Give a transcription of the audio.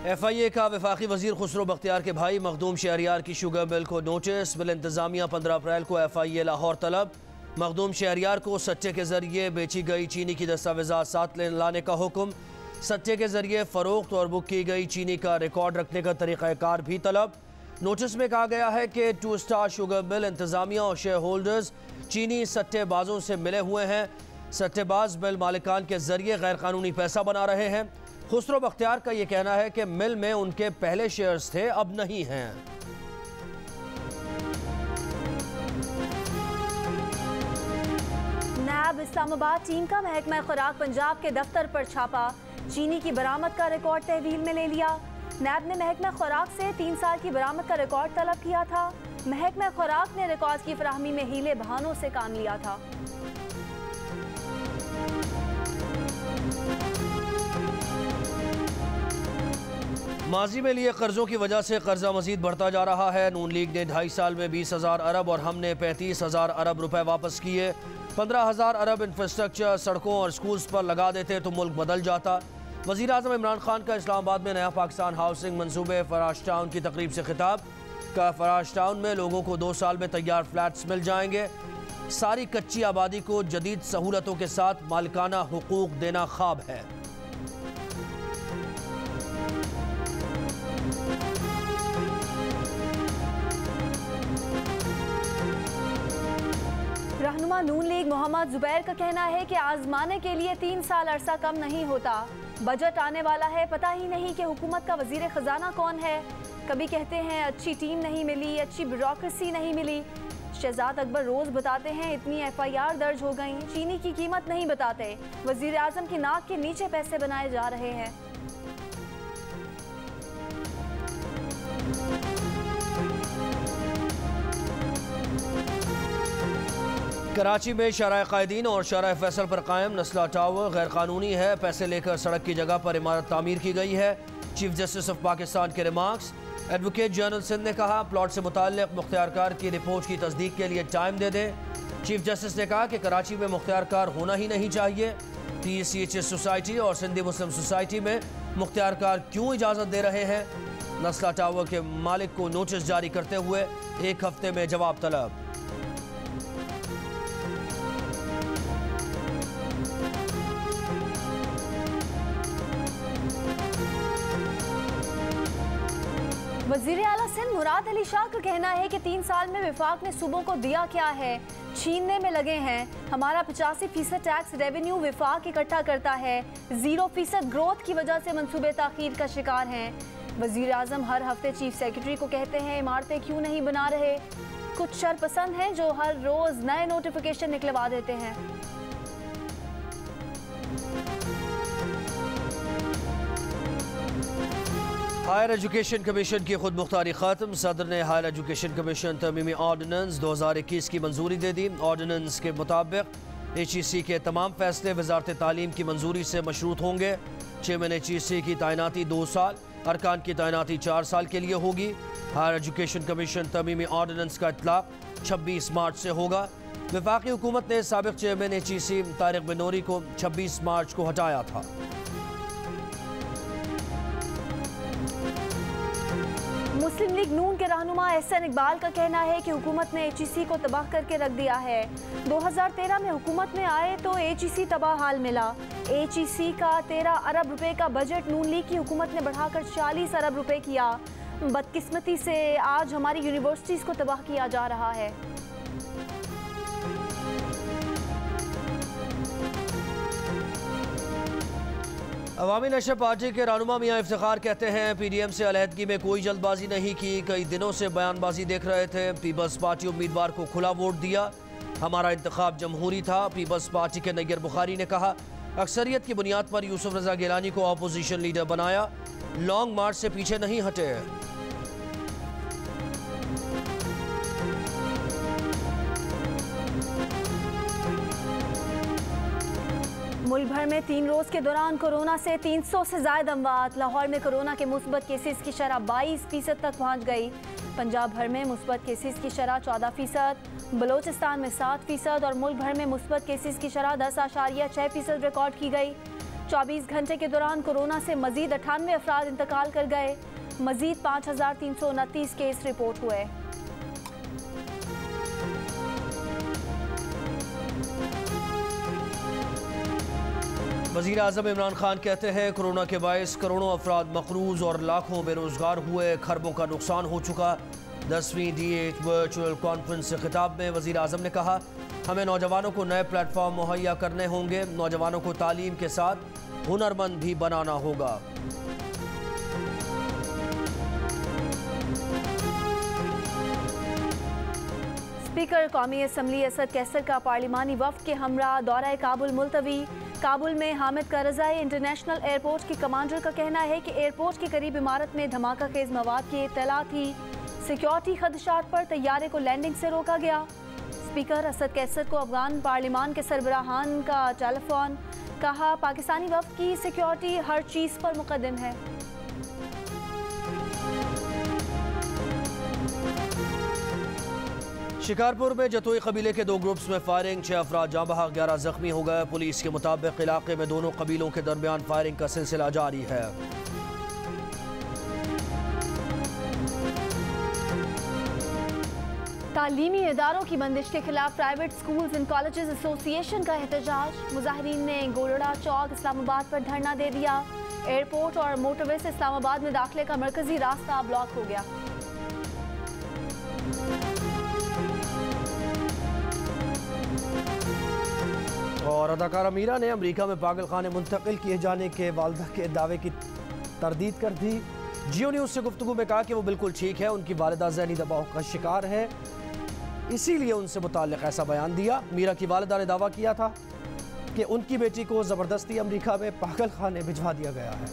FIA का वफाकी वजीर खुसरो बख्तियार के भाई मखदूम शहरियार की शुगर मिल को नोटिस। मिल इंतजामिया 15 अप्रैल को FIA लाहौर तलब। मखदूम शहरियार को सट्टे के जरिए बेची गई चीनी की दस्तावेजात साथ लाने का हुक्म। सट्टे के जरिए फरोख्त और बुक की गई चीनी का रिकॉर्ड रखने का तरीक़ाकार भी तलब। नोटिस में कहा गया है कि 2 स्टार शुगर मिल इंतजामिया और शेयर होल्डर्स चीनी सट्टेबाजों से मिले हुए हैं। सट्टेबाज मिल मालिकान के जरिए गैर कानूनी पैसा बना रहे हैं। खुसरो बख्तियार का यह कहना है कि मिल में उनके पहले शेयर्स थे, अब नहीं हैं। नैब इस्लामाबाद टीम का महकमा खुराक पंजाब के दफ्तर पर छापा। चीनी की बरामद का रिकॉर्ड तहवील में ले लिया। नैब ने महकमा खुराक से 3 साल की बरामद का रिकॉर्ड तलब किया था। महकमा खुराक ने रिकॉर्ड की फराहमी में हीले बहानों से काम लिया था। माजी में लिए कर्जों की वजह से कर्जा मजीद बढ़ता जा रहा है। नून लीग ने 2.5 साल में 20,000 अरब और हमने 35,000 अरब रुपए वापस किए। 15,000 अरब इंफ्रास्ट्रक्चर सड़कों और स्कूल्स पर लगा देते तो मुल्क बदल जाता। वज़ीर आज़म इमरान खान का इस्लामाबाद में नया पाकिस्तान हाउसिंग मंसूबे फराश टाउन की तकरीब से खिताब। का फराश टाउन में लोगों को 2 साल में तैयार फ्लैट्स मिल जाएंगे। सारी कच्ची आबादी को जदीद सहूलतों के साथ मालिकाना हुकूक देना ख्वाब है। रहनुमा नून लीग मोहम्मद जुबैर का कहना है कि आजमाने के लिए 3 साल अरसा कम नहीं होता। बजट आने वाला है, पता ही नहीं कि हुकूमत का वजीर खजाना कौन है। कभी कहते हैं अच्छी टीम नहीं मिली, अच्छी ब्यूरोक्रेसी नहीं मिली। शहजाद अकबर रोज बताते हैं इतनी FIR दर्ज हो गई। चीनी की कीमत नहीं बताते। वजीर आजम की नाक के नीचे पैसे बनाए जा रहे हैं। कराची में शराय कायदीन और शराय फैसल पर कायम नस्ला टावर गैर कानूनी है। पैसे लेकर सड़क की जगह पर इमारत तामीर की गई है। चीफ जस्टिस ऑफ पाकिस्तान के रिमार्क्स। एडवोकेट जनरल सिंध ने कहा प्लॉट से मुताल्लिक मुख्तियारकार की रिपोर्ट की तस्दीक के लिए टाइम दे दें। चीफ जस्टिस ने कहा कि कराची में मुख्तियारकार होना ही नहीं चाहिए। PCHS सोसाइटी और सिंधी मुस्लिम सोसाइटी में मुख्तियारकार क्यों इजाज़त दे रहे हैं। नस्ला टावर के मालिक को नोटिस जारी करते हुए 1 हफ्ते में जवाब तलब। वज़ीर आला सिंध मुराद अली शाह का कहना है कि 3 साल में विफाक ने सूबों को दिया क्या है, छीनने में लगे हैं। हमारा 85% टैक्स रेवेन्यू विफाक इकट्ठा करता है। 0% ग्रोथ की वजह से मंसूबे ताखीर का शिकार हैं। वज़ीर आज़म हर हफ्ते चीफ सेक्रेटरी को कहते हैं इमारतें क्यों नहीं बना रहे। कुछ शरपसंद हैं जो हर रोज़ नए नोटिफिकेशन निकलवा देते हैं। हायर एजुकेशन कमीशन की खुद मुख्तारी खत्म। सदर ने हायर एजुकेशन कमीशन तरमीमी ऑर्डिनेंस 2021 की मंजूरी दे दी। ऑर्डिनेंस के मुताबिक HEC के तमाम फैसले वजारत तालीम की मंजूरी से मशरूत होंगे। चेयरमैन HEC की तैनाती 2 साल, अरकान की तैनाती 4 साल के लिए होगी। हायर एजुकेशन कमीशन तरमीमी ऑर्डिनेंस का इतलाक 26 मार्च से होगा। वफाकी हुकूमत ने साबिक चेयरमैन HEC तारिक बिनोरी को 26 मार्च को हटाया था। मुस्लिम लीग नून के रहनुमा एहसन इकबाल का कहना है कि हुकूमत ने HEC को तबाह करके रख दिया है। 2013 में हुकूमत में आए तो HEC तबाह हाल मिला। HEC का 13 अरब रुपए का बजट नून लीग की हुकूमत ने बढ़ाकर 40 अरब रुपए किया। बदकिस्मती से आज हमारी यूनिवर्सिटीज़ को तबाह किया जा रहा है। अवामी नशर पार्टी के रहनुमा मियां इफ्तिखार कहते हैं PDM से अलहदगी में कोई जल्दबाजी नहीं की। कई दिनों से बयानबाजी देख रहे थे। पीपल्स पार्टी उम्मीदवार को खुला वोट दिया। हमारा इंतखाब जमहूरी था। पीपल्स पार्टी के नैयर बुखारी ने कहा अक्सरियत की बुनियाद पर यूसुफ रजा गिलानी को अपोजिशन लीडर बनाया। लॉन्ग मार्च से पीछे नहीं हटे। मुल्क भर में 3 रोज़ के दौरान कोरोना से 300 से ज़ायद अमवात। लाहौर में कोरोना के मुस्बत केसेस की शरह 22% तक पहुँच गई। पंजाब भर में मुस्बत केसेस की शरह 14%, बलोचिस्तान में 7% और मुल्क भर में मुस्बत केसेस की शरह 10.6% रिकॉर्ड की गई। 24 घंटे के दौरान कोरोना से मजीद 98 अफराद इंतकाल कर गए। मजीद 5329 केस रिपोर्ट हुए। वज़ीर आज़म इमरान खान कहते हैं कोरोना के बायस करोड़ों अफराद मकरूज और लाखों बेरोजगार हुए, खरबों का नुकसान हो चुका। 10वीं D8 वर्चुअल कॉन्फ्रेंस से खिताब में वज़ीर आज़म ने कहा हमें नौजवानों को नए प्लेटफॉर्म मुहैया करने होंगे, नौजवानों को तालीम के साथ हुनरमंद भी बनाना होगा। स्पीकर कौमी असम्बली असद कैसर का पार्लिमानी वफ्द के हमरा दौरा काबुल मुलतवी। काबुल में हामिद करज़ई इंटरनेशनल एयरपोर्ट के कमांडर का कहना है कि एयरपोर्ट के करीब इमारत में धमाका खेज मवाद की इत्तला थी। सिक्योरिटी खदशात पर तैयारे को लैंडिंग से रोका गया। स्पीकर असद कैसर को अफगान पार्लिमान के सरबराहान का टेलीफोन, कहा पाकिस्तानी वफ्द की सिक्योरिटी हर चीज़ पर मुकद्दम है। शिकारपुर में जतोई कबीले के 2 ग्रुप्स में फायरिंग, 6 अफराद जाँ बहक, 11 जख्मी हो गए। पुलिस के मुताबिक इलाके में दोनों कबीलों के दरमियान फायरिंग का सिलसिला जारी है। तालीमी इदारों की बंदिश के खिलाफ private schools and colleges association का एहतजाज। मुजाहिरीन ने गोलड़ा चौक इस्लामाबाद पर धरना दे दिया। एयरपोर्ट और मोटरवे से इस्लामाबाद में दाखिले का मरकजी रास्ता ब्लॉक हो गया। और अदाकारा मीरा ने अमेरिका में पागल खाने मुंतकिल किए जाने के वालिदा के दावे की तरदीद कर दी। जियो न्यूज़ से गुफ्तगू में कहा कि वो बिल्कुल ठीक है, उनकी वालिदा ज़हनी दबाव का शिकार है, इसीलिए उनसे मुताल्लिक़ ऐसा बयान दिया। मीरा की वालिदा ने दावा किया था कि उनकी बेटी को ज़बरदस्ती अमेरिका में पागल खाने भिजवा दिया गया है।